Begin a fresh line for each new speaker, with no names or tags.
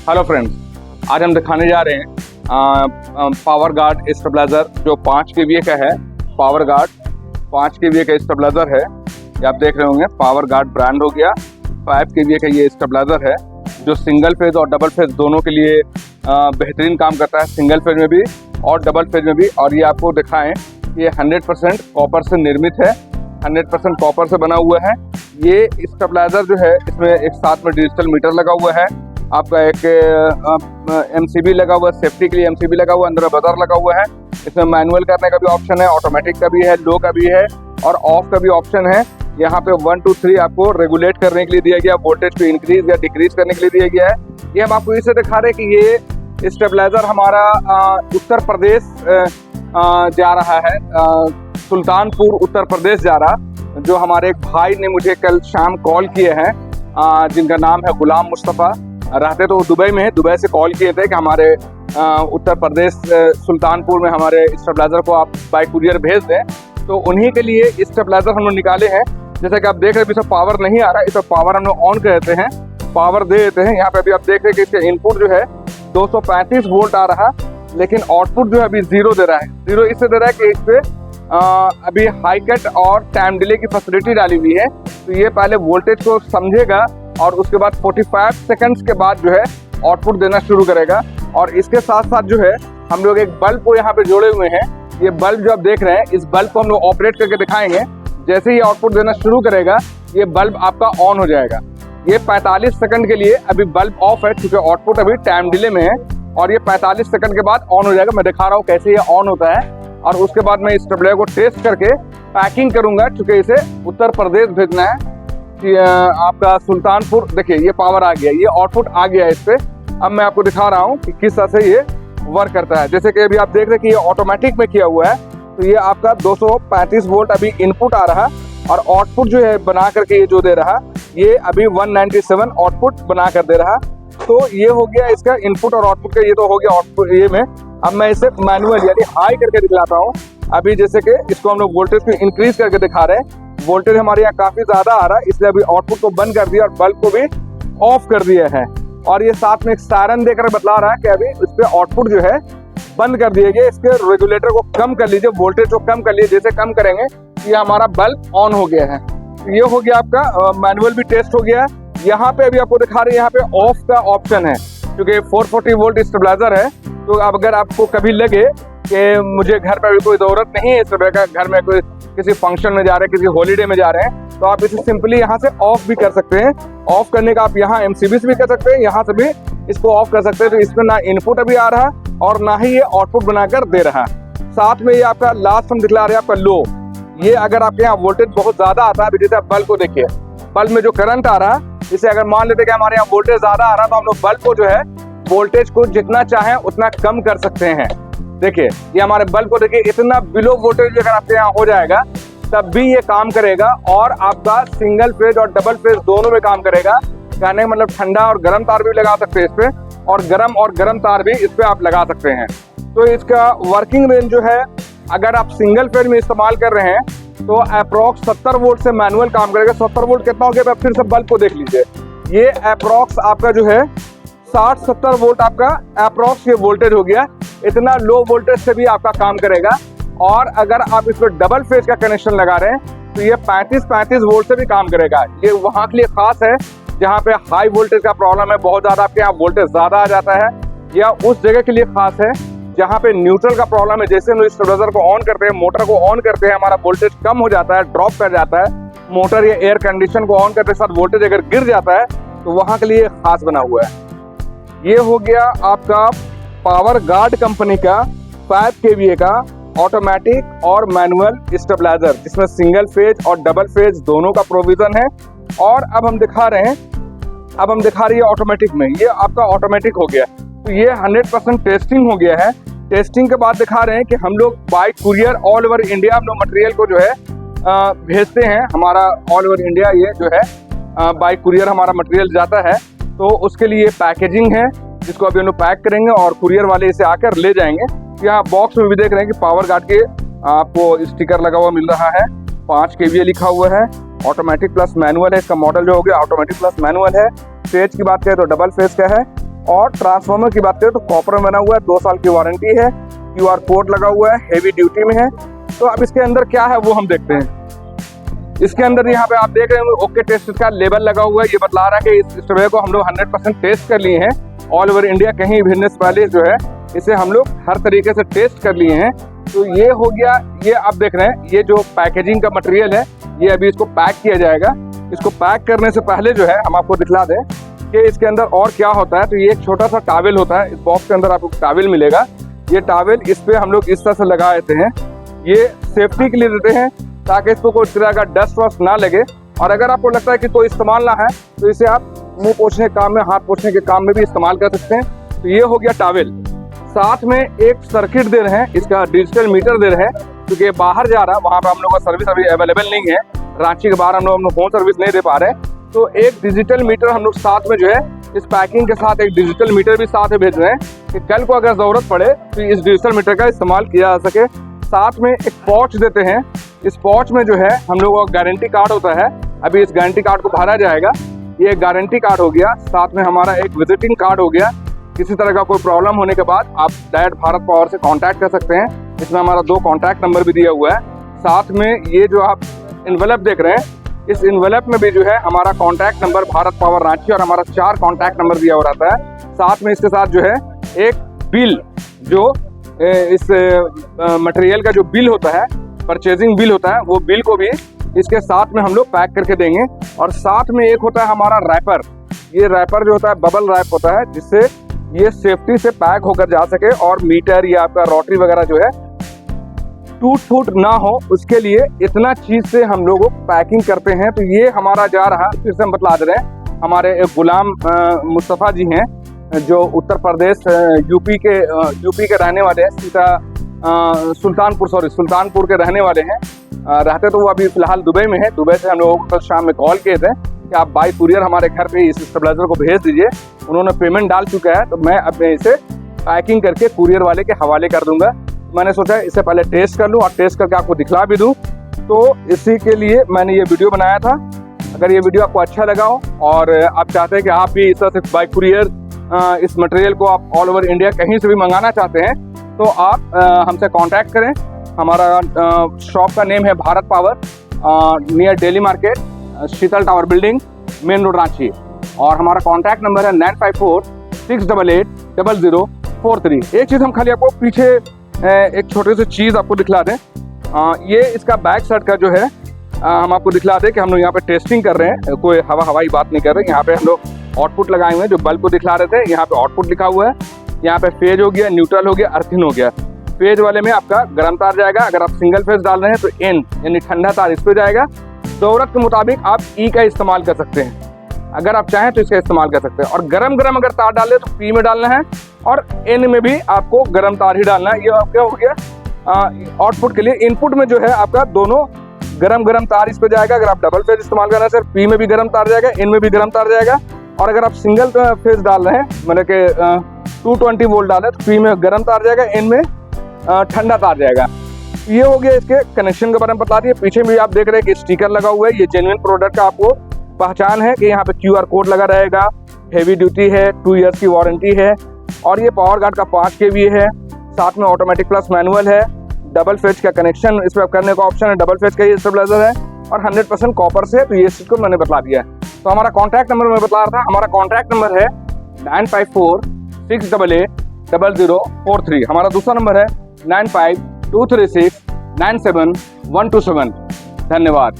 Hello friends, आज हम दिखाने जा रहे हैं पावर गार्ड स्टेबलाइजर जो 5 kVA का है। पावर गार्ड 5 kVA का स्टेबलाइजर है। ये आप देख रहे होंगे, पावर गार्ड ब्रांड हो गया। 5 kVA का ये स्टेबलाइजर है जो सिंगल फेज और डबल फेज दोनों के लिए बेहतरीन काम करता है, सिंगल फेज में भी और डबल फेज में भी। और ये आपको दिखाएं, ये 100% कॉपर से निर्मित है, 100% कॉपर से बना हुआ है। ये स्टेबलाइजर जो है, इसमें एक साथ में डिजिटल मीटर लगा हुआ है, आपका एक MCB लगा हुआ है, सेफ्टी के लिए MCB लगा हुआ है, अंदर बजर लगा हुआ है। इसमें मैनुअल करने का भी ऑप्शन है, ऑटोमेटिक का भी है, लो का भी है और ऑफ का भी ऑप्शन है। यहाँ पे 1 2 3 आपको रेगुलेट करने के लिए दिया गया, वोल्टेज को इंक्रीज या डिक्रीज करने के लिए दिया गया है। ये हम आपको इसे दिखा रहे हैं कि ये स्टेबलाइजर हमारा उत्तर प्रदेश जा रहा है, सुल्तानपुर उत्तर प्रदेश जा रहा, जो हमारे एक भाई ने मुझे कल शाम कॉल किए हैं, जिनका नाम है गुलाम मुस्तफ़ा। रहते तो दुबई में है, दुबई से कॉल किए थे कि हमारे उत्तर प्रदेश सुल्तानपुर में हमारे स्टेबलाइजर को आप बाय कुरियर भेज दें। तो उन्हीं के लिए स्टेबलाइजर हम लोग निकाले हैं। जैसे कि आप देख रहे हैं, इसमें पावर नहीं आ रहा है, इस पर पावर हम लोग ऑन कर देते हैं, पावर दे देते हैं। यहाँ पे अभी आप देख रहे हैं कि इसका इनपुट जो है 235 वोल्ट आ रहा, लेकिन आउटपुट जो है अभी 0 दे रहा है। 0 इससे दे रहा है कि इस पे अभी हाई कट और टाइम डिले की फैसिलिटी डाली हुई है। तो ये पहले वोल्टेज को समझेगा और उसके बाद 45 सेकंड्स के बाद जो है आउटपुट देना शुरू करेगा। और इसके साथ साथ जो है हम लोग एक बल्ब को यहाँ पे जोड़े हुए हैं। ये बल्ब जो आप देख रहे हैं, इस बल्ब को हम लोग ऑपरेट करके दिखाएंगे। जैसे ही आउटपुट देना शुरू करेगा, ये बल्ब आपका ऑन हो जाएगा। ये 45 सेकंड के लिए अभी बल्ब ऑफ है, क्योंकि आउटपुट अभी टाइम डिले में है, और ये 45 सेकंड के बाद ऑन हो जाएगा। मैं दिखा रहा हूँ कैसे ये ऑन होता है। और उसके बाद मैं इस स्टेबलाइजर को टेस्ट करके पैकिंग करूंगा, क्योंकि इसे उत्तर प्रदेश भेजना है। आपका सुल्तानपुर, देखिए ये पावर आ गया, ये आउटपुट आ गया है इस पे। अब मैं आपको दिखा रहा हूँ कि किस तरह से ये वर्क करता है। जैसे कि अभी आप देख रहे हैं कि ये ऑटोमेटिक में किया हुआ है, तो ये आपका 235 वोल्ट अभी इनपुट आ रहा, और आउटपुट जो है बना करके ये जो दे रहा, ये अभी 197 आउटपुट बना कर दे रहा। तो ये हो गया इसका इनपुट और आउटपुट का, ये तो हो गया आउटपुट ये में। अब मैं इसे मैनुअल यानी हाई करके दिखलाता हूँ। अभी जैसे कि इसको हम लोग वोल्टेज को इंक्रीज करके दिखा रहे हैं, वोल्टेज हमारे यहाँ काफी ज्यादा आ रहा है, इसलिए अभी आउटपुट को बंद कर दिया और बल्ब को भी ऑफ कर दिया है। और ये साथ में एक सायरन देकर बतला रहा है कि अभी इस पे आउटपुट जो है बंद कर दिए गए। इसके रेगुलेटर को कम कर लीजिए, वोल्टेज को कम कर लीजिए। जैसे कम करेंगे ये हमारा बल्ब ऑन हो गया है। ये हो गया आपका मैनुअल भी टेस्ट हो गया। यहाँ पे अभी आपको दिखा रहे हैं, यहाँ पे ऑफ का ऑप्शन है, क्योंकि 440 वोल्ट स्टेबलाइजर है। तो अब अगर आपको कभी लगे कि मुझे घर पर भी कोई जरूरत नहीं है इस तरह का, घर में कोई किसी फंक्शन में जा रहे हैं, किसी हॉलीडे में जा रहे हैं, तो आप इसे सिंपली यहाँ से ऑफ भी कर सकते हैं। ऑफ करने का आप यहाँ MCB से भी कर सकते हैं, यहाँ से भी इसको ऑफ कर सकते हैं। तो इसमें ना इनपुट अभी आ रहा और ना ही ये आउटपुट बनाकर दे रहा। साथ में ये आपका लास्ट हम दिखला रहे हैं आपका लो। ये अगर आपके यहाँ वोल्टेज बहुत ज्यादा आता है, जैसे आप बल्ब को देखिए, बल्ब में जो करंट आ रहा है, इसे अगर मान लेते कि हमारे यहाँ वोल्टेज ज्यादा आ रहा, तो हम लोग बल्ब को जो है वोल्टेज को जितना चाहें उतना कम कर सकते हैं। देखिए ये हमारे बल्ब को देखिए, इतना बिलो वोल्टेज अगर आपके यहाँ हो जाएगा तब भी ये काम करेगा, और आपका सिंगल फेज और डबल फेज दोनों में काम करेगा। कहने का मतलब ठंडा और गर्म तार भी लगा सकते हैं इस पे, और गर्म तार भी इस पे आप लगा सकते हैं। तो इसका वर्किंग रेंज जो है, अगर आप सिंगल फेज में इस्तेमाल कर रहे हैं तो अप्रोक्स 70 वोल्ट से मैनुअल काम करेगा। 70 वोल्ट कितना हो गया, आप फिर से बल्ब को देख लीजिए। ये अप्रोक्स आपका जो है 60-70 वोल्ट आपका अप्रोक्स ये वोल्टेज हो गया। इतना लो वोल्टेज से भी आपका काम करेगा। और अगर आप इस पर डबल फेज का कनेक्शन लगा रहे हैं तो ये 35 वोल्ट से भी काम करेगा। ये वहाँ के लिए खास है जहाँ पे हाई वोल्टेज का प्रॉब्लम है, बहुत ज्यादा आपके यहाँ वोल्टेज ज्यादा आ जाता है, या उस जगह के लिए खास है जहाँ पे न्यूट्रल का प्रॉब्लम है। जैसे हम स्टेबलाइजर को ऑन करते हैं, मोटर को ऑन करते हैं, हमारा वोल्टेज कम हो जाता है, ड्रॉप कर जाता है। मोटर या एयर कंडीशन को ऑन करते साथ वोल्टेज अगर गिर जाता है, तो वहाँ के लिए खास बना हुआ है। ये हो गया आपका पावर गार्ड कंपनी का 5 kVA का ऑटोमेटिक और मैनुअल स्टेबलाइजर, जिसमें सिंगल फेज और डबल फेज दोनों का प्रोविजन है। और अब हम दिखा रहे हैं ऑटोमेटिक में, ये आपका ऑटोमेटिक हो गया। तो ये 100% टेस्टिंग हो गया है। टेस्टिंग के बाद दिखा रहे हैं कि हम लोग bye courier all over India हम लोग मटेरियल को जो है भेजते हैं। हमारा ऑल ओवर इंडिया ये जो है बाय कुरियर हमारा मटेरियल जाता है। तो उसके लिए पैकेजिंग है, जिसको अभी हम लोग पैक करेंगे और कुरियर वाले इसे आकर ले जाएंगे। यहाँ बॉक्स में भी देख रहे हैं कि पावर गार्ड के आपको स्टिकर लगा हुआ मिल रहा है, 5 kVA लिखा हुआ है, ऑटोमेटिक प्लस मैनुअल है। इसका मॉडल जो हो गया ऑटोमेटिक प्लस मैनुअल है। फेज की बात करें तो डबल फेज का है। और ट्रांसफार्मर की बात करें तो कॉपर में बना हुआ है, 2 साल की वारंटी है, QR कोड लगा हुआ है, हेवी ड्यूटी में है। तो अब इसके अंदर क्या है वो हम देखते हैं। इसके अंदर यहाँ पे आप देख रहे हैं ओके टेस्ट का लेबल लगा हुआ है। ये बतला रहा है कि इस स्टोवे को हम लोग 100% टेस्ट कर लिए हैं, ऑल ओवर इंडिया, कहीं भिजने से पहले जो है इसे हम लोग हर तरीके से टेस्ट कर लिए हैं। तो ये हो गया। ये आप देख रहे हैं ये जो पैकेजिंग का मटेरियल है, ये अभी इसको पैक किया जाएगा। इसको पैक करने से पहले जो है हम आपको दिखला दें कि इसके अंदर और क्या होता है। तो ये एक छोटा सा टॉवेल होता है, इस बॉक्स के अंदर आपको टॉवेल मिलेगा। ये टॉवेल इस पे हम लोग इस तरह से लगा देते हैं, ये सेफ्टी के लिए देते हैं ताकि इसको कोई तरह का डस्ट वस्ट ना लगे। और अगर आपको लगता है कि कोई इस्तेमाल ना है तो इसे आप मुंह पोंछने के काम में, हाथ पोंछने के काम में भी इस्तेमाल कर सकते हैं। तो ये हो गया टॉवेल। साथ में एक सर्किट दे रहे हैं, इसका डिजिटल मीटर दे रहे हैं, क्योंकि बाहर जा रहा है, वहाँ पे हम लोग का सर्विस अभी अवेलेबल नहीं है। रांची के बाहर हम लोग होम सर्विस नहीं दे पा रहे, तो एक डिजिटल मीटर हम लोग साथ में जो है इस पैकिंग के साथ एक डिजिटल मीटर भी साथ में भेज रहे हैं कि कल को अगर ज़रूरत पड़े तो इस डिजिटल मीटर का इस्तेमाल किया जा सके। साथ में एक पॉच देते हैं, इस पॉच में जो है हम लोगों का गारंटी कार्ड होता है। अभी इस गारंटी कार्ड को भरा जाएगा। ये गारंटी कार्ड हो गया, साथ में हमारा एक विजिटिंग कार्ड हो गया। किसी तरह का कोई प्रॉब्लम होने के बाद आप डायरेक्ट भारत पावर से कांटेक्ट कर सकते हैं। इसमें हमारा 2 कांटेक्ट नंबर भी दिया हुआ है। साथ में ये जो आप इन्वेलप देख रहे हैं, इस इन्वेलप में भी जो है हमारा contact number Bharat power Ranchi और हमारा 4 कांटेक्ट नंबर दिया हुआ रहता है। साथ में इसके साथ जो है एक बिल, जो इस मटेरियल का जो बिल होता है, परचेजिंग बिल होता है, वो बिल को भी इसके साथ में हम लोग पैक करके देंगे। और साथ में एक होता है हमारा रैपर। ये रैपर जो होता है बबल रैप होता है, जिससे ये सेफ्टी से पैक होकर जा सके और मीटर या आपका रोटरी वगैरह जो है टूट ना हो, उसके लिए इतना चीज से हम लोग पैकिंग करते हैं। तो ये हमारा जा रहा, फिर से हम बतला दे रहे हैं, हमारे एक गुलाम मुस्तफ़ा जी हैं जो उत्तर प्रदेश यूपी के रहने वाले हैं, सुल्तानपुर के रहने वाले हैं। रहते तो वो अभी फिलहाल दुबई में है। दुबई से हम लोगों को कल शाम में कॉल किए थे कि आप बाई कुरियर हमारे घर पे इस स्टेबलाइजर को भेज दीजिए। उन्होंने पेमेंट डाल चुका है, तो मैं अपने इसे पैकिंग करके कुरियर वाले के हवाले कर दूंगा। मैंने सोचा इससे पहले टेस्ट कर लूँ और टेस्ट करके आपको दिखला भी दूँ, तो इसी के लिए मैंने ये वीडियो बनाया था। अगर ये वीडियो आपको अच्छा लगा हो और आप चाहते हैं कि आप भी इस तरह से बाई कुरियर इस मटेरियल को आप ऑल ओवर इंडिया कहीं से भी मंगाना चाहते हैं, तो आप हमसे कांटेक्ट करें। हमारा शॉप का नेम है Bharat power, near daily market, Sheetal tower building, main road Ranchi. और हमारा कांटेक्ट नंबर है 9546880043। एक चीज़ हम खाली आपको पीछे एक छोटी सी चीज़ आपको दिखला दें। ये इसका बैक साइड का जो है हम आपको दिखला दें कि हम लोग यहाँ पे टेस्टिंग कर रहे हैं, कोई हवाई बात नहीं कर रहे। यहाँ पे हम लोग आउटपुट लगाए हुए हैं, जो बल्ब को दिखला रहे थे, यहाँ पे आउटपुट लिखा हुआ है। यहाँ पे फेज हो गया, न्यूट्रल हो गया, अर्थिन हो गया। फेज वाले में आपका गर्म तार जाएगा। अगर आप सिंगल फेज डाल रहे हैं तो एन यानी ठंडा तार इस पे जाएगा। ज़रूरत के मुताबिक आप ई का इस्तेमाल कर सकते हैं, अगर आप चाहें तो इसका इस्तेमाल कर सकते हैं। और गरम अगर तार डालें तो पी में डालना है और एन में भी आपको गर्म तार ही डालना है। ये आपका हो गया आउटपुट के लिए। इनपुट में जो है आपका दोनों गरम तार इस पे जाएगा। अगर आप डबल फेज इस्तेमाल कर रहे हैं सर, पी में भी गर्म तार जाएगा, एन में भी गर्म तार जाएगा। और अगर आप सिंगल फेज डाल रहे हैं, मतलब कि 220 वोल्ट डालें, तो पी में गर्म तार जाएगा, एन में ठंडा तार जाएगा। ये हो गया इसके कनेक्शन के बारे में बता दिए। पीछे भी आप देख रहे हैं कि स्टिकर लगा हुआ है। ये जेन्युइन प्रोडक्ट का आपको पहचान है कि यहाँ पे QR कोड लगा रहेगा, हेवी ड्यूटी है, 2 ईयर्स की वारंटी है। और ये पावर गार्ड का 5 kVA है, साथ में ऑटोमेटिक प्लस मैनुअल है, डबल फेज का कनेक्शन इस पर करने का ऑप्शन है, डबल फेज का ये स्टेबलाइजर है और 100% कॉपर से। तो ये चीज़ को मैंने बता दिया है। तो हमारा कॉन्टैक्ट नंबर मैं बता रहा था, हमारा कॉन्टैक्ट नंबर है 9546880043। हमारा दूसरा नंबर है 9523697127। धन्यवाद।